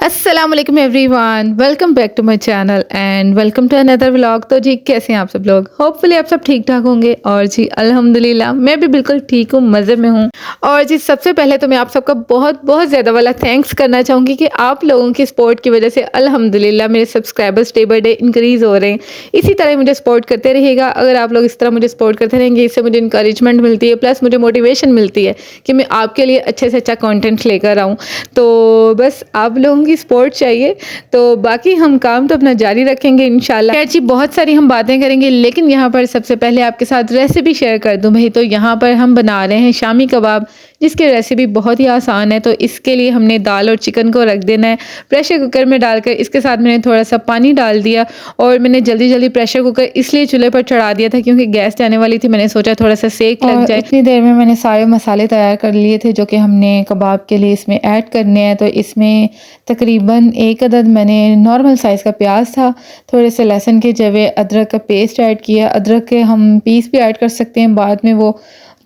अस्सलाम वालेकुम everyone, welcome back to my channel and welcome to another vlog. तो जी कैसे हैं आप सब लोग? होपफुली आप सब ठीक ठाक होंगे। और जी अल्हम्दुलिल्लाह मैं भी बिल्कुल ठीक हूँ, मज़े में हूँ। और जी सबसे पहले तो मैं आप सबका बहुत बहुत ज़्यादा वाला थैंक्स करना चाहूँगी कि आप लोगों की सपोर्ट की वजह से अल्हम्दुलिल्लाह मेरे subscribers day by day increase हो रहे हैं। इसी तरह मुझे सपोर्ट करते रहिएगा। अगर आप लोग इस तरह मुझे सपोर्ट करते रहेंगे, इससे मुझे इंकरेजमेंट मिलती है, प्लस मुझे मोटिवेशन मिलती है कि मैं आपके लिए अच्छे से अच्छा कंटेंट लेकर आऊँ। तो बस आप लोगों की सपोर्ट चाहिए। तो बाकी हम काम तो अपना जारी रखेंगे इंशाल्लाह। खैर जी बहुत सारी हम बातें करेंगे, लेकिन यहाँ पर सबसे पहले आपके साथ रेसिपी शेयर कर दूँ भाई। तो यहाँ पर हम बना रहे हैं शामी कबाब, जिसकी रेसिपी बहुत ही आसान है। तो इसके लिए हमने दाल और चिकन को रख देना है प्रेशर कुकर में डालकर। इसके साथ मैंने थोड़ा सा पानी डाल दिया और मैंने जल्दी जल्दी प्रेशर कुकर इसलिए चूल्हे पर चढ़ा दिया था क्योंकि गैस जाने वाली थी। मैंने सोचा थोड़ा सा सेक लग जाए। इतनी देर में मैंने सारे मसाले तैयार कर लिए थे जो कि हमने कबाब के लिए इसमें ऐड करने हैं। तो इसमें तकरीबन एक अदद मैंने नॉर्मल साइज़ का प्याज था, थोड़े से लहसुन के जवे, अदरक का पेस्ट ऐड किया। अदरक के हम पीस भी ऐड कर सकते हैं, बाद में वो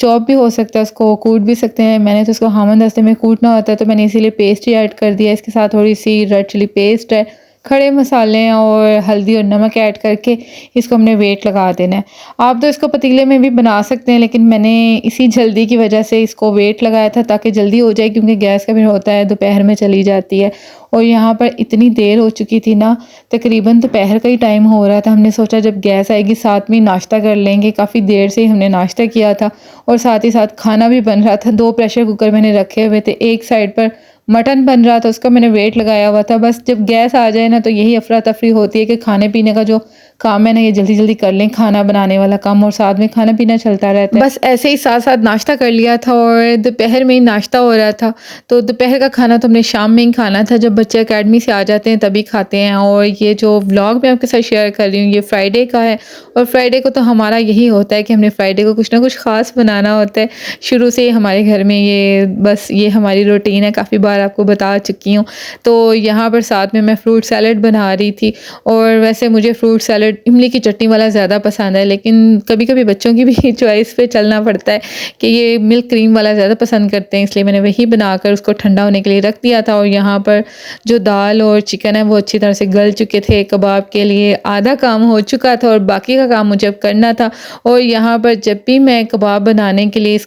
चॉप भी हो सकता है, उसको कूट भी सकते हैं। मैंने तो उसको हामन दस्ते में कूटना होता है तो मैंने इसीलिए पेस्ट ही ऐड कर दिया। इसके साथ थोड़ी सी रेड चिली पेस्ट है, खड़े मसाले और हल्दी और नमक ऐड करके इसको हमने वेट लगा देना है। आप तो इसको पतीले में भी बना सकते हैं, लेकिन मैंने इसी जल्दी की वजह से इसको वेट लगाया था ताकि जल्दी हो जाए, क्योंकि गैस का भी होता है दोपहर में चली जाती है। और यहाँ पर इतनी देर हो चुकी थी ना, तकरीबन दोपहर का ही टाइम हो रहा था। हमने सोचा जब गैस आएगी साथ में नाश्ता कर लेंगे। काफ़ी देर से ही हमने नाश्ता किया था और साथ ही साथ खाना भी बन रहा था। 2 प्रेशर कुकर मैंने रखे हुए थे, एक साइड पर मटन बन रहा था, उसका मैंने वेट लगाया हुआ था। बस जब गैस आ जाए ना तो यही अफरा तफरी होती है कि खाने पीने का जो काम है ना, ये जल्दी जल्दी कर लें, खाना बनाने वाला काम, और साथ में खाना पीना चलता रहता है। बस ऐसे ही साथ साथ नाश्ता कर लिया था और दोपहर में ही नाश्ता हो रहा था। तो दोपहर का खाना तो हमने शाम में ही खाना था, जब बच्चे अकेडमी से आ जाते हैं तभी खाते हैं। और ये जो व्लॉग मैं आपके साथ शेयर कर रही हूँ ये फ्राइडे का है, और फ्राइडे को तो हमारा यही होता है कि हमने फ्राइडे को कुछ ना कुछ ख़ास बनाना होता है। शुरू से ही हमारे घर में ये हमारी रूटीन है, काफ़ी बार आपको बता चुकी हूँ। तो यहाँ पर साथ में मैं फ्रूट सैलड बना रही थी। और वैसे मुझे फ्रूट सैलड इमली की चटनी वाला ज़्यादा पसंद है, लेकिन कभी कभी बच्चों की भी चॉइस पे चलना पड़ता है कि ये मिल्क क्रीम वाला ज़्यादा पसंद करते हैं, इसलिए मैंने वही बनाकर उसको ठंडा होने के लिए रख दिया था। और यहाँ पर जो दाल और चिकन है वो अच्छी तरह से गल चुके थे। कबाब के लिए आधा काम हो चुका था और बाकी का काम मुझे अब करना था। और यहाँ पर जब भी मैं कबाब बनाने के लिए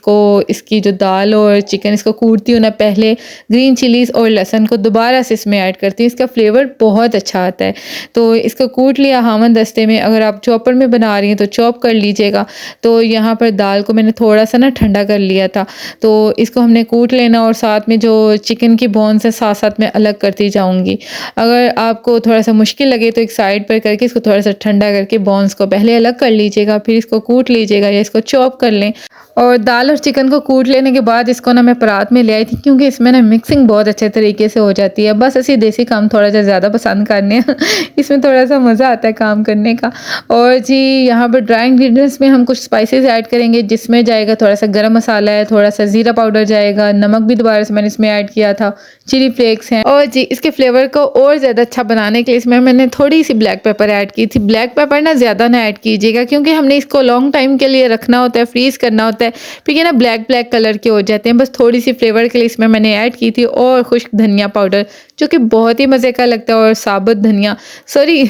इसकी जो दाल और चिकन इसको कूटती हूँ ना, पहले ग्रीन चिलीज़ और लहसुन को दोबारा से इसमें ऐड करती हूँ। इसका फ्लेवर बहुत अच्छा आता है। तो इसको कूट लिया हामन दस्ते में। अगर आप चॉपर में बना रही हैं तो चॉप कर लीजिएगा। तो यहाँ पर दाल को मैंने थोड़ा सा ना ठंडा कर लिया था, तो इसको हमने कूट लेना और साथ में जो चिकन की बोन्स है साथ साथ में अलग करती जाऊँगी। अगर आपको थोड़ा सा मुश्किल लगे तो एक साइड पर करके इसको थोड़ा सा ठंडा करके बोन्स को पहले अलग कर लीजिएगा, फिर इसको कूट लीजिएगा या इसको चॉप कर लें। और दाल और चिकन को कूट लेने के बाद इसको ना मैं परात में ले आई थी, क्योंकि इसमें ना मिक्सिंग बहुत अच्छे तरीके से हो जाती है। बस ऐसे देसी काम थोड़ा सा ज़्यादा पसंद करने हैं इसमें थोड़ा सा मज़ा आता है काम करने का। और जी यहाँ पर ड्राई इंग्रेडिएंट्स में हम कुछ स्पाइसेस ऐड करेंगे, जिसमें जाएगा थोड़ा सा गरम मसाला है, थोड़ा सा ज़ीरा पाउडर जाएगा, नमक भी दोबारा से मैंने इसमें ऐड किया था, चिली फ्लेक्स हैं। और जी इसके फ्लेवर को और ज़्यादा अच्छा बनाने के लिए इसमें मैंने थोड़ी सी ब्लैक पेपर ऐड की थी। ब्लैक पेपर ना ज़्यादा ना ऐड कीजिएगा, क्योंकि हमने इसको लॉन्ग टाइम के लिए रखना होता है, फ्रीज़ करना होता है, फिर ये ना ब्लैक ब्लैक कलर के हो जाते हैं। बस थोड़ी सी फ्लेवर के लिए इसमें मैंने ऐड की थी। और खुश्क धनिया पाउडर जो कि बहुत ही मज़े का लगता है, और साबुत धनिया सॉरी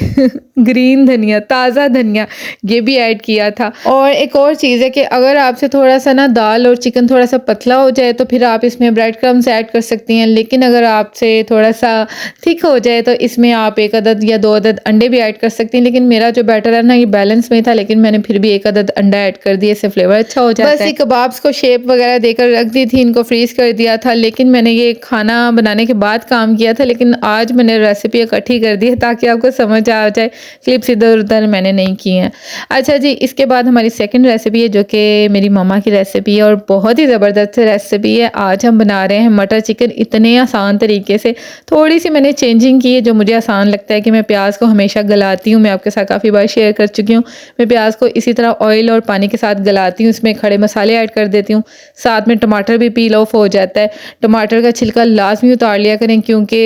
ग्रीन धनिया, ताज़ा धनिया, ये भी ऐड किया था। और एक और चीज़ है कि अगर आपसे थोड़ा सा ना दाल और चिकन थोड़ा सा पतला हो जाए तो फिर आप इसमें ब्रेड क्रम्स ऐड कर सकती हैं, लेकिन अगर आपसे थोड़ा सा थिक हो जाए तो इसमें आप 1 अदद या 2 अदद अंडे भी ऐड कर सकती हैं। लेकिन मेरा जो बैटर है ना ये बैलेंस में था, लेकिन मैंने फिर भी 1 अदद अंडा ऐड कर दिया, इससे फ्लेवर अच्छा हो जाता है। बस ये कबाब्स को शेप वगैरह देकर रख दी थी, इनको फ्रीज़ कर दिया था। लेकिन मैंने ये खाना बनाने के बाद काम किया था, लेकिन आज मैंने रेसिपी इकट्ठी कर दी है ताकि आपको समझ आ जाए, क्लिप्स इधर उधर मैंने नहीं की हैं। अच्छा जी इसके बाद हमारी सेकंड रेसिपी है जो कि मेरी मम्मा की रेसिपी है और बहुत ही ज़बरदस्त रेसिपी है। आज हम बना रहे हैं मटर चिकन, इतने आसान तरीके से। थोड़ी सी मैंने चेंजिंग की है जो मुझे आसान लगता है कि मैं प्याज को हमेशा गलाती हूँ, मैं आपके साथ काफ़ी बार शेयर कर चुकी हूँ। मैं प्याज को इसी तरह ऑयल और पानी के साथ गलाती हूँ, इसमें खड़े मसाले ऐड कर देती हूँ, साथ में टमाटर भी पील ऑफ हो जाता है। टमाटर का छिलका लाजमी उतार लिया करें, क्योंकि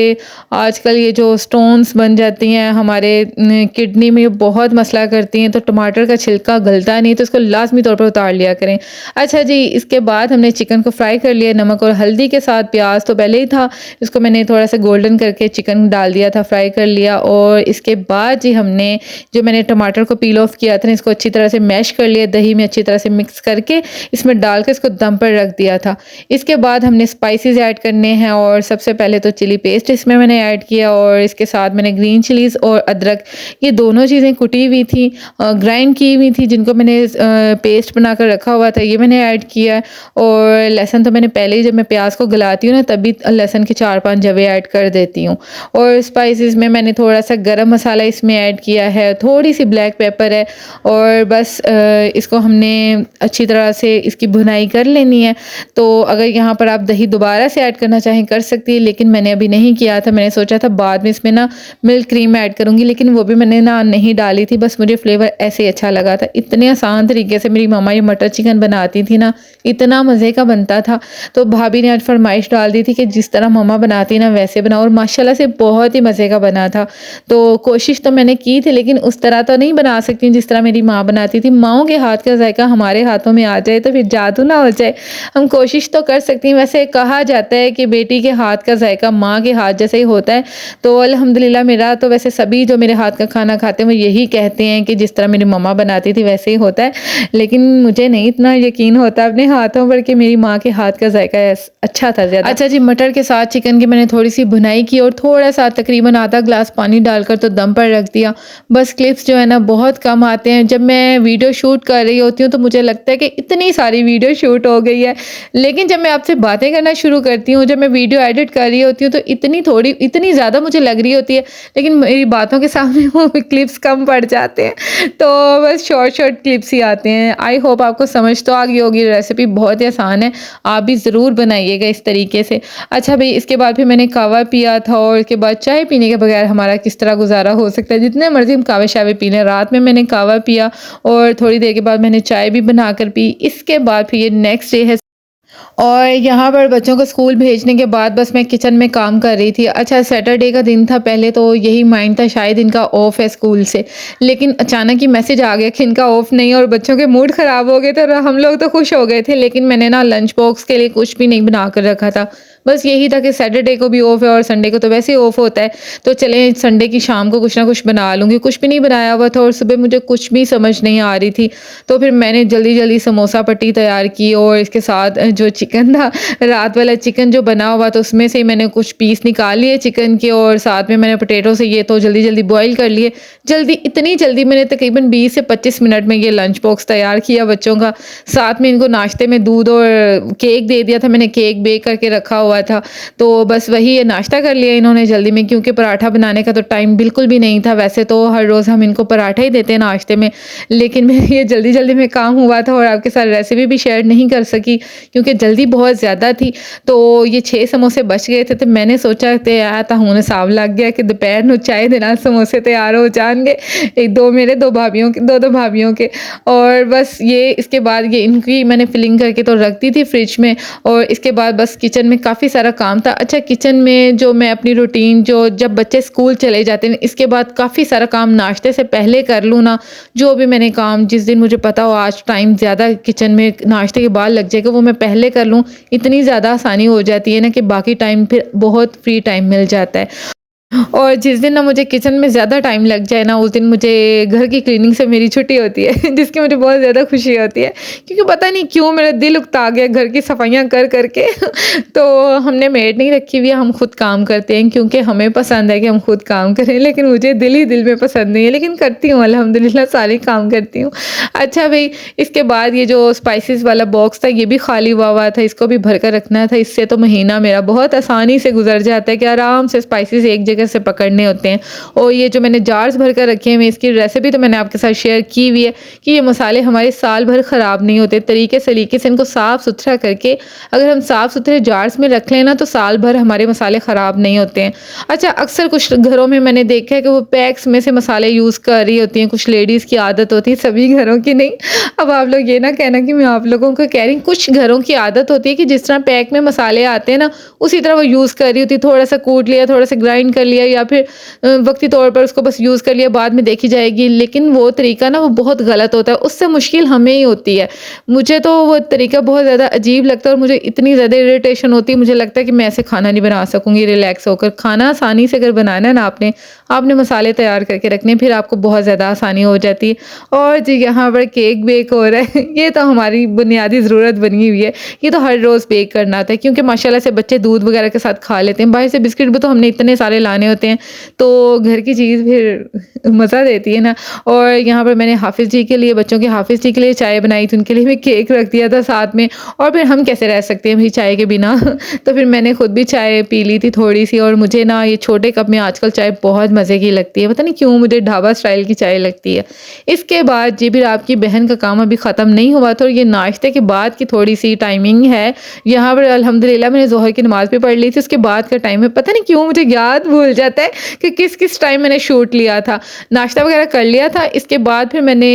आजकल ये जो स्टोन्स बन जाती हैं हमारे किडनी में, ये बहुत मसला करती हैं, तो टमाटर का छिलका गलता नहीं, तो इसको लाज़मी तौर पर उतार लिया करें। अच्छा जी, इसके बाद हमने चिकन को फ्राई कर लिया नमक और हल्दी के साथ। प्याज तो पहले ही था, इसको मैंने थोड़ा सा गोल्डन करके चिकन डाल दिया था, फ्राई कर लिया। और इसके बाद जी हमने जो मैंने टमाटर को पील ऑफ किया था ना, इसको अच्छी तरह से मैश कर लिया, दही में अच्छी तरह से मिक्स करके इसमें डाल के इसको दम पर रख दिया था। इसके बाद हमने स्पाइसेस ऐड करने हैं, और सबसे पहले तो चिली पेस्ट इसमें मैंने ऐड किया, और इसके साथ मैंने ग्रीन चिलीज़ और अदरक, ये दोनों चीज़ें कुटी हुई थी, ग्राइंड की हुई थी, जिनको मैंने पेस्ट बनाकर रखा हुआ था, ये मैंने ऐड किया। और लहसुन तो मैंने पहले ही, जब मैं प्याज को गलाती हूँ ना, तभी लहसुन के 4-5 जवे ऐड कर देती हूँ। और स्पाइसेस में मैंने थोड़ा सा गरम मसाला इसमें ऐड किया है, थोड़ी सी ब्लैक पेपर है, और बस इसको हमने अच्छी तरह से इसकी भुनाई कर लेनी है। तो अगर यहाँ पर आप दही दोबारा से ऐड करना चाहें कर सकती है, लेकिन मैंने अभी नहीं किया था। मैंने सोचा था बाद में इसमें ना मिल्क क्रीम ऐड करूँगी, लेकिन वो भी मैंने ना नहीं डाली थी, बस मुझे फ्लेवर ऐसे ही अच्छा लगा था। इतने आसान तरीके से मेरी मम्मा ये मटर चिकन बनाती थी ना, इतना मज़े का बनता था। तो भाभी ने आज फरमाइश डाल दी थी कि जिस तरह मम्मा बनाती ना वैसे बनाओ, और माशाल्लाह से बहुत ही मज़े का बना था। तो कोशिश तो मैंने की थी, लेकिन उस तरह तो नहीं बना सकती जिस तरह मेरी माँ बनाती थी। माँओं के हाथ का जायका हमारे हाथों में आ जाए तो फिर जादू ना हो जाए। हम कोशिश तो कर सकती हैं। वैसे कहा जाता है कि बेटी के हाथ का जायका माँ के हाथ जैसे ही होता है। तो अल्हम्दुलिल्लाह मेरा तो, वैसे सभी जो मेरे हाथ का खाना खाते हैं वो यही कहते हैं कि जिस तरह मेरी मम्मा बनाती थी वैसे ही होता है, लेकिन मुझे नहीं इतना यकीन होता अपने हाथों पर कि मेरी माँ के हाथ का जायका अच्छा था ज़्यादा। अच्छा जी, मटर के साथ चिकन की मैंने थोड़ी सी भुनाई की, और थोड़ा सा तकरीबन आधा ग्लास पानी डालकर तो दम पर रख दिया। बस क्लिप्स जो है ना बहुत कम आते हैं। जब मैं वीडियो शूट कर रही होती हूँ तो मुझे लगता है कि इतनी सारी वीडियो शूट हो गई है, लेकिन जब मैं आपसे बातें करना शुरू करती हूँ, जब मैं वीडियो एडिट कर रही होती हूँ, तो इतनी ज़्यादा मुझे लग रही होती है, लेकिन मेरी बातों के सामने वो क्लिप्स कम पड़ जाते हैं। तो बस शॉर्ट शॉर्ट क्लिप्स ही आते हैं। आई होप आपको समझ तो आ गई होगी। रेसिपी बहुत ही आसान है, आप भी ज़रूर बनाइएगा इस तरीके से। अच्छा भाई, इसके बाद फिर मैंने कावा पिया था, और इसके बाद चाय पीने के बगैर हमारा किस तरह गुजारा हो सकता है। जितने मर्जी हम कावे शावे पी लें, रात में मैंने कावा पिया, और थोड़ी देर के बाद मैंने चाय भी बनाकर पी। इसके बाद फिर ये नेक्स्ट डे है, और यहाँ पर बच्चों को स्कूल भेजने के बाद बस मैं किचन में काम कर रही थी। अच्छा, सैटरडे का दिन था, पहले तो यही माइंड था शायद इनका ऑफ है स्कूल से, लेकिन अचानक ही मैसेज आ गया कि इनका ऑफ नहीं है, और बच्चों के मूड ख़राब हो गए थे, और हम लोग तो खुश हो गए थे। लेकिन मैंने ना लंच बॉक्स के लिए कुछ भी नहीं बना कर रखा था। बस यही था कि सैटरडे को भी ऑफ है, और संडे को तो वैसे ही ऑफ होता है, तो चलें संडे की शाम को कुछ ना कुछ बना लूँगी। कुछ भी नहीं बनाया हुआ था, और सुबह मुझे कुछ भी समझ नहीं आ रही थी, तो फिर मैंने जल्दी जल्दी समोसा पट्टी तैयार की, और इसके साथ जो चिकन था, रात वाला चिकन जो बना हुआ था, उसमें से मैंने कुछ पीस निकाल लिए चिकन के, और साथ में मैंने पोटैटो से ये तो जल्दी जल्दी बॉईल कर लिए। इतनी जल्दी मैंने तकरीबन 20 से 25 मिनट में ये लंच बॉक्स तैयार किया बच्चों का। साथ में इनको नाश्ते में दूध और केक दे दिया था, मैंने केक बेक करके रखा हुआ था। तो बस वही ये नाश्ता कर लिया इन्होंने जल्दी में, क्योंकि पराठा बनाने का तो टाइम बिल्कुल भी नहीं था। वैसे तो हर रोज़ हम इनको पराठा ही देते हैं नाश्ते में, लेकिन मैं ये जल्दी जल्दी में काम हुआ था, और आपके साथ रेसिपी भी शेयर नहीं कर सकी क्योंकि जल्दी बहुत ज़्यादा थी। तो ये 6 समोसे बच गए थे, तो मैंने सोचा कि यार तो हुण हिसाब लग गया कि दोपहर ਨੂੰ चाय ਦੇ ਨਾਲ समोसे तैयार हो जाएंगे, एक दो मेरे दो भाभीियों के, दो भाभीियों के। और बस ये इसके बाद ये इनकी मैंने फिलिंग करके तो रख दी थी फ्रिज में, और इसके बाद बस किचन में काफ़ी सारा काम था। अच्छा, किचन में जो मैं अपनी रूटीन, जो जब बच्चे स्कूल चले जाते हैं, इसके बाद काफ़ी सारा काम नाश्ते से पहले कर लूँ ना, जो भी मैंने काम जिस दिन मुझे पता हो आज टाइम ज़्यादा किचन में नाश्ते के बाद लग जाएगा, वो मैं पहले कर लूँ, इतनी ज़्यादा आसानी हो जाती है ना कि बाकी टाइम फिर बहुत फ्री टाइम मिल जाता है। और जिस दिन ना मुझे किचन में ज़्यादा टाइम लग जाए ना, उस दिन मुझे घर की क्लीनिंग से मेरी छुट्टी होती है जिसकी मुझे बहुत ज़्यादा खुशी होती है, क्योंकि पता नहीं क्यों मेरा दिल उकता गया घर की सफाइयाँ कर करके तो हमने मेड नहीं रखी हुई है, हम खुद काम करते हैं, क्योंकि हमें पसंद है कि हम खुद काम करें, लेकिन मुझे दिल ही दिल में पसंद नहीं है, लेकिन करती हूँ अल्हम्दुलिल्लाह, सारे काम करती हूँ। अच्छा भाई, इसके बाद ये जो स्पाइसेस वाला बॉक्स था ये भी खाली हुआ था, इसको भी भर कर रखना था। इससे तो महीना मेरा बहुत आसानी से गुजर जाता है कि आराम से स्पाइसेस एक जगह घर से पकड़ने होते हैं। और ये जो मैंने जार्स भर कर रखे हैं, इसकी रेसिपी तो मैंने आपके साथ शेयर की हुई है कि ये मसाले हमारे साल भर ख़राब नहीं होते। तरीके सलीके से इनको साफ़ सुथरा करके अगर हम साफ़ सुथरे जार्स में रख लें ना, तो साल भर हमारे मसाले ख़राब नहीं होते हैं। अच्छा, अक्सर कुछ घरों में मैंने देखा है कि वो पैक्स में से मसाले यूज़ कर रही होती हैं, कुछ लेडीज़ की आदत होती है, सभी घरों की नहीं। अब आप लोग ये ना कहना कि मैं आप लोगों को कह रही हूँ, कुछ घरों की आदत होती है कि जिस तरह पैक में मसाले आते हैं ना, उसी तरह वो यूज़ कर रही होती है। थोड़ा-सा कूट लिया, थोड़ा-सा ग्राइंड कर लिया या फिर वक़्ती तौर पर उसको बस यूज़ कर लिया, बाद में देखी जाएगी। लेकिन वो तरीका ना वो बहुत गलत होता है, उससे मुश्किल हमें ही होती है। मुझे तो वो तरीका बहुत ज़्यादा अजीब लगता है और मुझे इतनी ज़्यादा इरिटेशन होती है, मुझे लगता है कि मैं ऐसे खाना नहीं बना सकूँगी रिलैक्स होकर। खाना आसानी से अगर बनाना है ना आपने मसाले तैयार करके रखने, फिर आपको बहुत ज़्यादा आसानी हो जाती है। और जी यहाँ पर केक बेक हो रहा है ये तो हमारी बुनियादी ज़रूरत बनी हुई है। ये तो हर रोज़ बेक करना होता है क्योंकि माशाल्लाह से बच्चे दूध वगैरह के साथ खा लेते हैं। बाहर से बिस्किट भी तो हमने इतने सारे लाने होते हैं, तो घर की चीज़ फिर मज़ा देती है ना। और यहाँ पर मैंने हाफ़िज़ जी के लिए, बच्चों के हाफ़िज़ जी के लिए चाय बनाई थी, उनके लिए भी केक रख दिया था साथ में। और फिर हम कैसे रह सकते हैं भई चाय के बिना तो फिर मैंने खुद भी चाय पी ली थी थोड़ी-सी। और मुझे ना ये छोटे कप में आजकल चाय बहुत मज़े की लगती है, पता नहीं क्यों मुझे ढाबा स्टाइल की चाय लगती है। इसके बाद जी फिर आपकी बहन का काम अभी ख़त्म नहीं हुआ था और ये नाश्ते के बाद की थोड़ी-सी टाइमिंग है। यहाँ पर अल्हम्दुलिल्लाह मैंने ज़ोहर की नमाज़ भी पढ़ ली थी, उसके बाद का टाइम है। पता नहीं क्यों मुझे याद भूल जाता है कि किस-किस टाइम मैंने शूट लिया था। नाश्ता वग़ैरह कर लिया था, इसके बाद फिर मैंने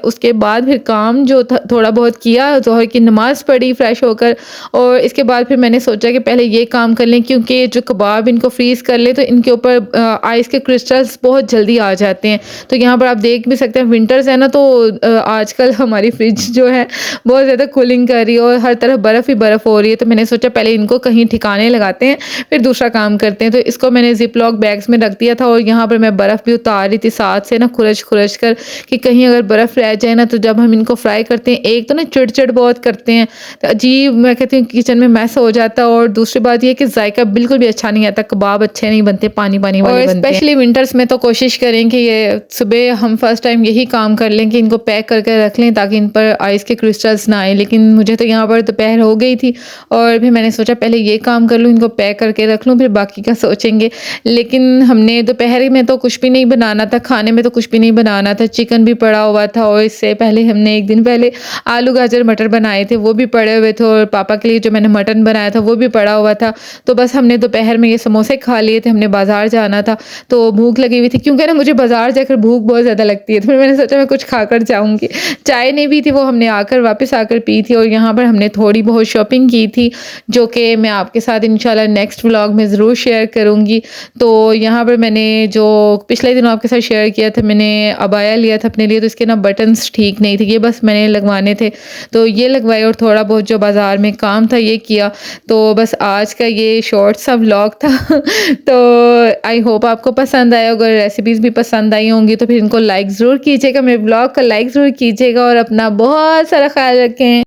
उसके बाद फिर काम जो था थोड़ा बहुत किया, ज़ोहर की नमाज़ पढ़ी फ्रेश होकर। और इसके बाद फिर मैंने सोचा कि पहले ये काम कर लें क्योंकि जो कबाब इनको फ्रीज़ कर लें तो इनके ऊपर आइस के क्रिस्टल्स बहुत जल्दी आ जाते हैं। तो यहाँ पर आप देख भी सकते हैं विंटर्स है ना, तो आजकल हमारी फ्रिज जो है बहुत ज़्यादा कूलिंग कर रही है और हर तरफ बर्फ़ ही बर्फ़ हो रही है। तो मैंने सोचा पहले इनको कहीं ठिकाने लगाते हैं, फिर दूसरा काम करते हैं। तो इसको मैंने ज़िप-लॉक बैग्स में रख दिया था और यहाँ पर मैं बर्फ़ भी उतार रही थी साथ से ना खुरच-खुरच कर कि कहीं अगर बर्फ़ रह जाए ना, तो जब हम इनको फ्राई करते हैं, एक तो ना चिड़-चिड़ बहुत करते हैं, तो अजीब मैं कहती हूँ किचन में मैस हो जाता है। और दूसरी बात ये कि जायका बिल्कुल भी अच्छा नहीं आता, कबाब अच्छे नहीं बनते, पानी-पानी वाले बनते हैं। स्पेशली विंटर्स में तो कोशिश करें कि ये सुबह हम फर्स्ट टाइम यही काम कर लें कि इनको पैक करके रख लें ताकि इन पर आइस के क्रिस्टल्स ना आए। लेकिन मुझे तो यहाँ पर दोपहर हो गई थी और फिर मैंने सोचा पहले ये काम कर लूँ, इनको पैक करके रख लूँ, फिर बाकी का सोचेंगे। लेकिन हमने दोपहर में तो कुछ भी नहीं बनाना था, खाने में तो कुछ भी नहीं बनाना था। चिकन भी पड़ा हुआ था और इससे पहले हमने एक दिन पहले आलू गाजर मटर बनाए थे, वो भी पड़े हुए थे। और पापा के लिए जो मैंने मटन बनाया था वो भी पड़ा हुआ था। तो बस हमने दोपहर में ये समोसे खा लिए थे, हमने बाज़ार जाना था तो भूख लगी हुई थी क्योंकि ना मुझे बाज़ार जाकर भूख बहुत ज़्यादा लगती है। तो फिर मैंने सोचा मैं कुछ खाकर जाऊँगी। चाय नहीं पी थी, वो हमने वापस आकर पी थी। और यहाँ पर हमने थोड़ी बहुत शॉपिंग की थी जो कि मैं आपके साथ इंशाल्लाह नेक्स्ट व्लॉग में ज़रूर शेयर करूँगी। तो यहाँ पर मैंने जो पिछले दिनों आपके साथ शेयर किया था, मैंने अबाया लिया था अपने लिए, तो इसके ना बटन्स ठीक नहीं थे, ये बस मैंने लगवाने थे तो ये लगवाए और थोड़ा बहुत जो बाज़ार में काम था ये किया। तो बस आज का ये शॉर्ट सा व्लॉग था तो आई होप आपको पसंद आया। अगर रेसिपीज़ भी पसंद आई होंगी तो फिर इनको लाइक ज़रूर कीजिएगा, मेरे व्लॉग को लाइक ज़रूर कीजिएगा और अपना बहुत सारा ख्याल रखें।